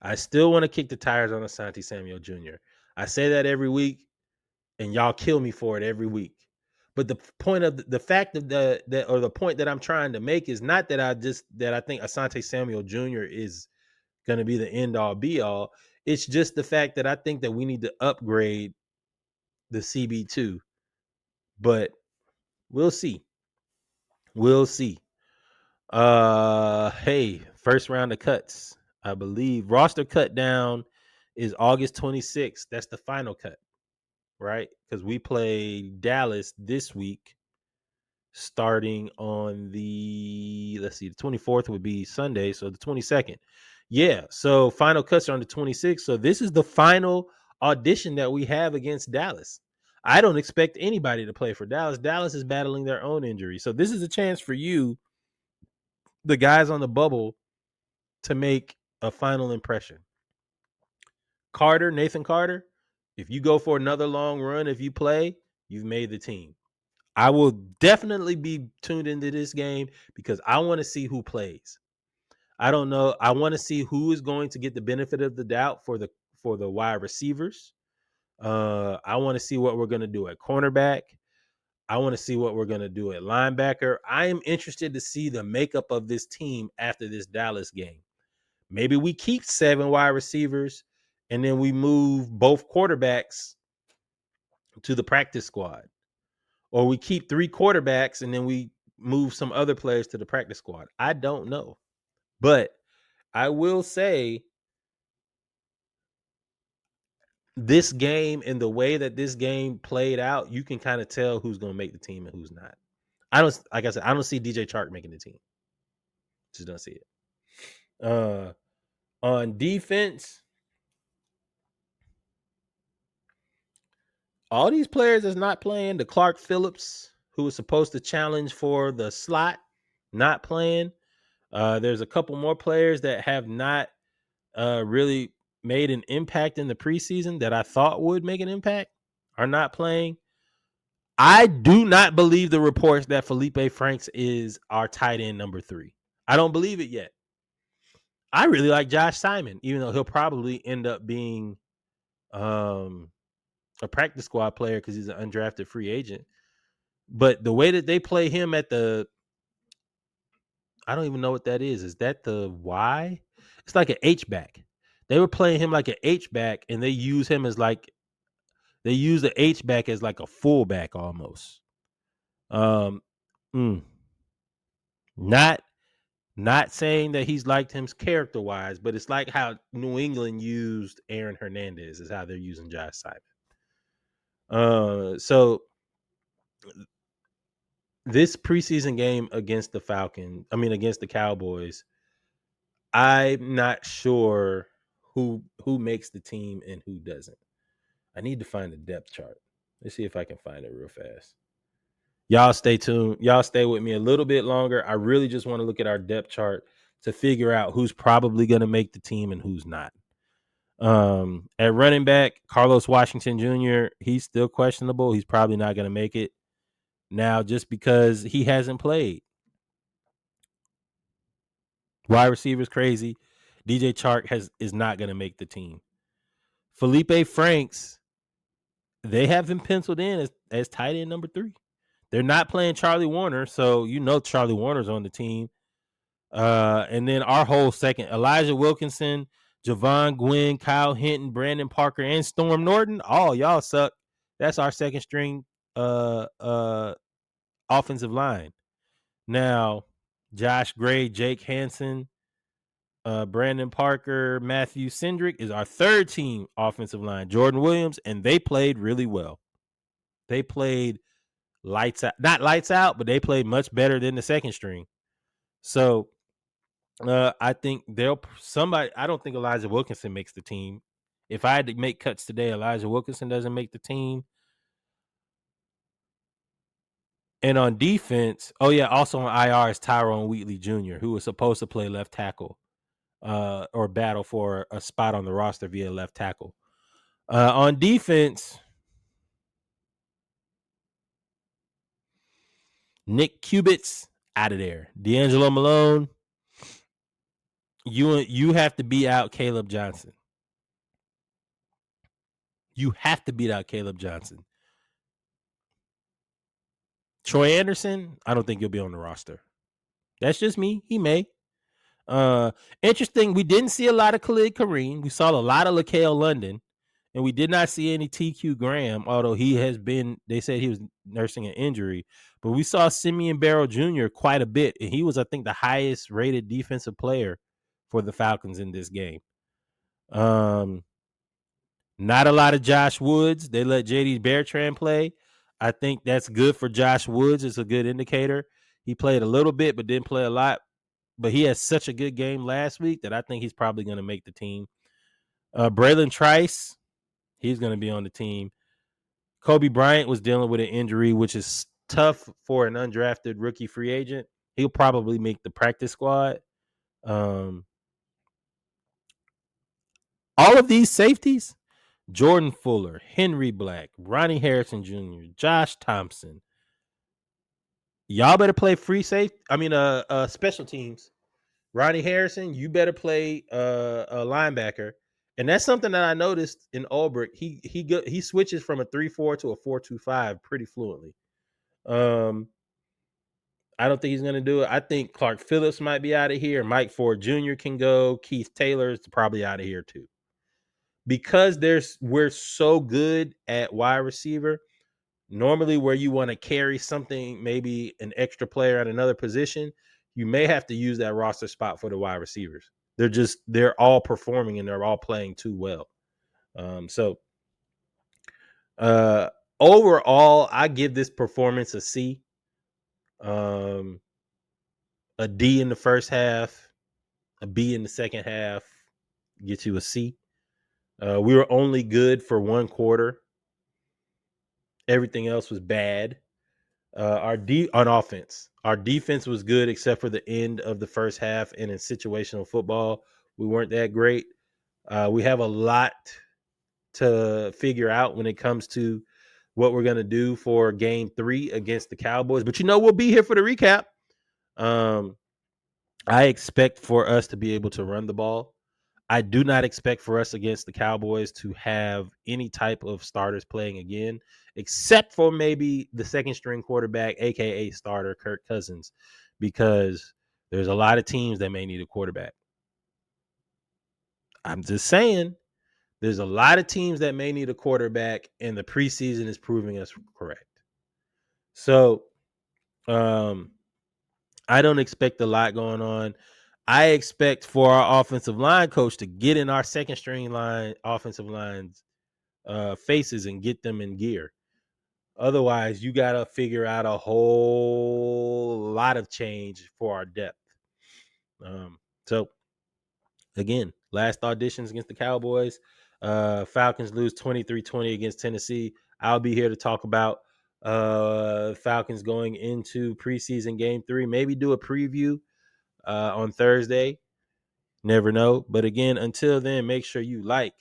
I still want to kick the tires on Asante Samuel Jr. I say that every week, and y'all kill me for it every week. But the point of the fact of the point that I'm trying to make is not that I think Asante Samuel Jr. is going to be the end all be all. It's just the fact that I think that we need to upgrade the CB2. But we'll see. We'll see. Hey, first round of cuts. I believe roster cut down is August 26th. That's the final cut, right? Because we play Dallas this week, starting on the 24th would be Sunday, so the 22nd. Yeah, so final cuts are on the 26th. So this is the final audition that we have against Dallas. I don't expect anybody to play for Dallas. Dallas is battling their own injury. So this is a chance for you, the guys on the bubble, to make a final impression. Nathan Carter, if you go for another long run, if you play, you've made the team. I will definitely be tuned into this game because I want to see who plays. I don't know. I want to see who is going to get the benefit of the doubt for the wide receivers. I want to see what we're going to do at cornerback. I want to see what we're going to do at linebacker. I am interested to see the makeup of this team after this Dallas game. Maybe we keep 7 wide receivers and then we move both quarterbacks to the practice squad. Or we keep 3 quarterbacks and then we move some other players to the practice squad. I don't know. But I will say this game and the way that this game played out, you can kind of tell who's going to make the team and who's not. I don't see DJ Chark making the team. Just don't see it. On defense, all these players is not playing. The Clark Phillips, who was supposed to challenge for the slot, not playing. There's a couple more players that have not really made an impact in the preseason that I thought would make an impact, are not playing. I do not believe the reports that Felipe Franks is our tight end number 3. I don't believe it yet. I really like Josh Simon, even though he'll probably end up being a practice squad player because he's an undrafted free agent. But the way that they play him at the, I don't even know what that is. Is that the Y? It's like an H back. They were playing him like an H back, and they use him as like they use the H back as like a fullback almost. Um, mm, not not saying that he's liked him character wise, but it's like how New England used Aaron Hernandez is how they're using Josh Simon. So this preseason game against against the Cowboys, I'm not sure who makes the team and who doesn't. I need to find the depth chart. Let's see if I can find it real fast. Y'all stay tuned. Y'all stay with me a little bit longer. I really just want to look at our depth chart to figure out who's probably going to make the team and who's not. At running back, Carlos Washington Jr., he's still questionable. He's probably not going to make it now just because he hasn't played. Wide receivers crazy. DJ Chark is not going to make the team. Felipe Franks, they have him penciled in as tight end number 3. They're not playing Charlie Warner, so Charlie Warner's on the team. And then our whole second, Elijah Wilkinson, Javon Gwynn, Kyle Hinton, Brandon Parker, and Storm Norton. Oh, y'all suck. That's our second string offensive line. Now, Josh Gray, Jake Hansen, Brandon Parker, Matthew Cindric is our third team offensive line. Jordan Williams, and they played really well. They played lights out, not lights out, but they played much better than the second string. So I think I don't think Elijah Wilkinson makes the team. If I had to make cuts today, Elijah Wilkinson doesn't make the team. And on defense, also on IR is Tyrone Wheatley Jr., who was supposed to play left tackle or battle for a spot on the roster via left tackle. On defense, Nick Cubits out of there. D'Angelo Malone, you have to beat out Caleb Johnson. You have to beat out Caleb Johnson. Troy Anderson, I don't think he'll be on the roster. That's just me. He may. Interesting. We didn't see a lot of Khalid Kareem. We saw a lot of LaCale London, and we did not see any TQ Graham, although they said he was nursing an injury. But we saw Simeon Barrow Jr. quite a bit, and he was, I think, the highest rated defensive player for the Falcons in this game. Not a lot of Josh Woods. They let JD Bertrand play. I think that's good for Josh Woods. It's a good indicator. He played a little bit, but didn't play a lot. But he had such a good game last week that I think he's probably going to make the team. Braylon Trice, he's going to be on the team. Kobe Bryant was dealing with an injury, which is tough for an undrafted rookie free agent. He'll probably make the practice squad. All of these safeties, Jordan Fuller, Henry Black, Ronnie Harrison Jr., Josh Thompson. Y'all better play free safety. Special teams. Ronnie Harrison, you better play a linebacker. And that's something that I noticed in Ulbrich. He switches from a 3-4 to a 4-2-5 pretty fluently. I don't think he's going to do it. I think Clark Phillips might be out of here. Mike Ford Jr. can go. Keith Taylor's probably out of here too. Because we're so good at wide receiver, normally where you want to carry something, maybe an extra player at another position, you may have to use that roster spot for the wide receivers. They're all performing and they're all playing too well. Overall, I give this performance a C. A D in the first half, a B in the second half, get you a C. We were only good for one quarter. Everything else was bad. On offense, our defense was good except for the end of the first half, and in situational football, we weren't that great. We have a lot to figure out when it comes to what we're going to do for game 3 against the Cowboys, but we'll be here for the recap. I expect for us to be able to run the ball. I do not expect for us against the Cowboys to have any type of starters playing again, except for maybe the second string quarterback, aka starter Kirk Cousins, because there's a lot of teams that may need a quarterback. I'm just saying, there's a lot of teams that may need a quarterback, and the preseason is proving us correct. So, I don't expect a lot going on. I expect for our offensive line coach to get in our second string line, offensive lines faces and get them in gear. Otherwise, you got to figure out a whole lot of change for our depth. So, again, last auditions against the Cowboys. Falcons lose 23-20 against Tennessee. I'll be here to talk about Falcons going into preseason game 3. Maybe do a preview on Thursday. Never know. But again, until then, make sure you like,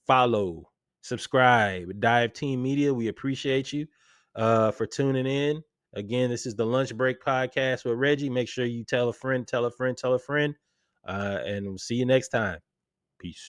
follow, subscribe, Dive Team Media. We appreciate you for tuning in. Again, this is the Lunch Break Podcast with Reggie. Make sure you tell a friend, tell a friend, tell a friend. And we'll see you next time. Peace.